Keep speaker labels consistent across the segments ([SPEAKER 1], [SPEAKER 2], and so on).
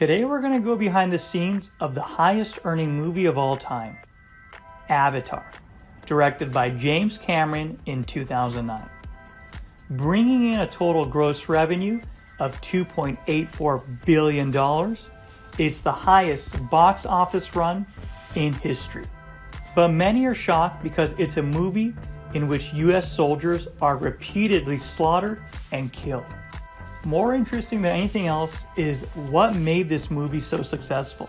[SPEAKER 1] Today we're going to go behind the scenes of the highest earning movie of all time, Avatar, directed by James Cameron in 2009. Bringing in a total gross revenue of $2.84 billion, it's the highest box office run in history. But many are shocked because it's a movie in which US soldiers are repeatedly slaughtered and killed. More interesting than anything else is what made this movie so successful.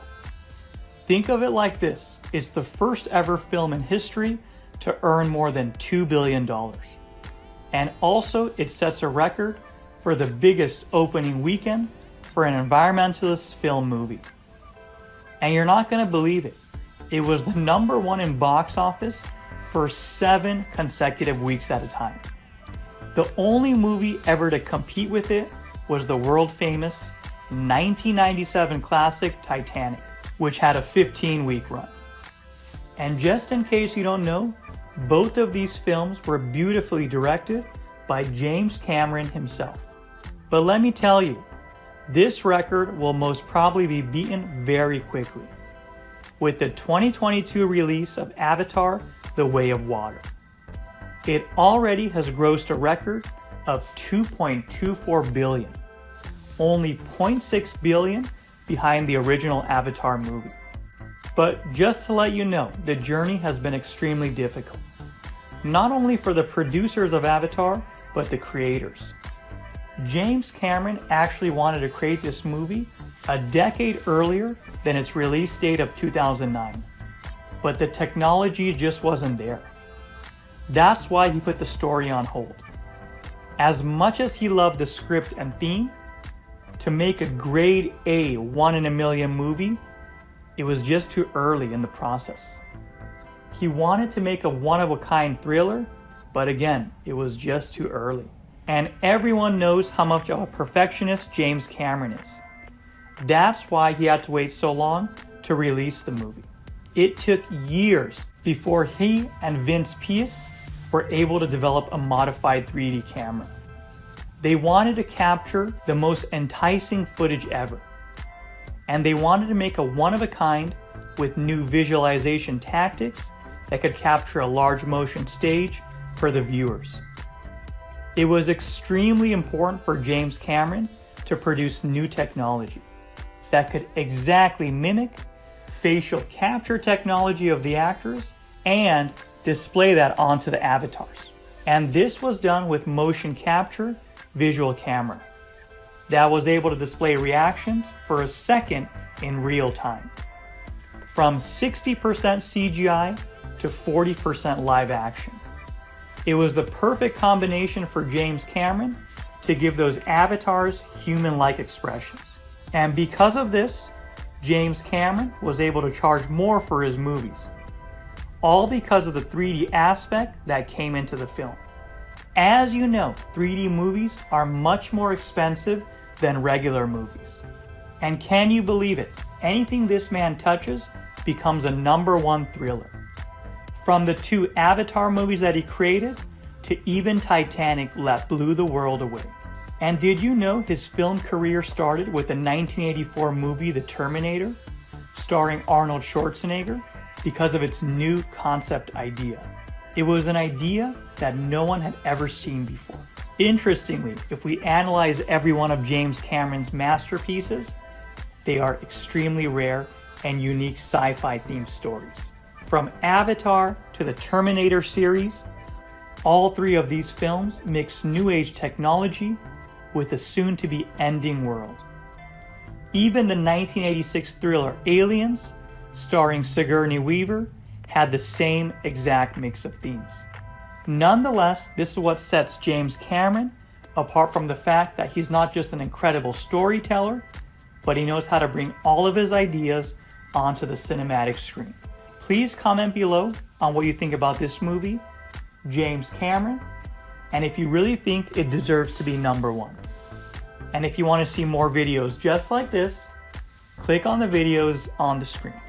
[SPEAKER 1] Think of it like this: it's the first ever film in history to earn more than $2 billion. And also it sets a record for the biggest opening weekend for an environmentalist film movie. And you're not going to believe it. It was the #1 in box office for 7 consecutive weeks at a time. The only movie ever to compete with it was the world famous 1997 classic Titanic, which had a 15-week run. And just in case you don't know, both of these films were beautifully directed by James Cameron himself. But let me tell you, this record will most probably be beaten very quickly with the 2022 release of Avatar: The Way of Water. It already has grossed a record of $2.24 billion, only $0.6 billion behind the original Avatar movie. But just to let you know, the journey has been extremely difficult, not only for the producers of Avatar, but the creators. James Cameron actually wanted to create this movie a decade earlier than its release date of 2009, but the technology just wasn't there. That's why he put the story on hold. As much as he loved the script and theme, to make a grade A 1 in a million movie, it was just too early in the process. He wanted to make a one-of-a-kind thriller, but again, it was just too early. And everyone knows how much of a perfectionist James Cameron is. That's why he had to wait so long to release the movie. It took years before he and Vince Piece were able to develop a modified 3D camera. They wanted to capture the most enticing footage ever. And they wanted to make a one-of-a-kind with new visualization tactics that could capture a large motion stage for the viewers. It was extremely important for James Cameron to produce new technology that could exactly mimic facial capture technology of the actors and display that onto the avatars. And this was done with motion capture visual camera that was able to display reactions for a second in real time. From 60% CGI to 40% live action. It was the perfect combination for James Cameron to give those avatars human-like expressions. And because of this, James Cameron was able to charge more for his movies, all because of the 3D aspect that came into the film. As you know, 3D movies are much more expensive than regular movies. And can you believe it? Anything this man touches becomes a #1 thriller. From the 2 Avatar movies that he created, to even Titanic that blew the world away. And did you know his film career started with the 1984 movie The Terminator, starring Arnold Schwarzenegger, because of its new concept idea. It was an idea that no one had ever seen before. Interestingly, if we analyze every one of James Cameron's masterpieces, they are extremely rare and unique sci-fi themed stories. From Avatar to the Terminator series, all 3 of these films mix new age technology with a soon-to-be ending world. Even the 1986 thriller Aliens, starring Sigourney Weaver, had the same exact mix of themes. Nonetheless, this is what sets James Cameron apart from the fact that he's not just an incredible storyteller, but he knows how to bring all of his ideas onto the cinematic screen. Please comment below on what you think about this movie, James Cameron, and if you really think it deserves to be #1. And if you want to see more videos just like this, click on the videos on the screen.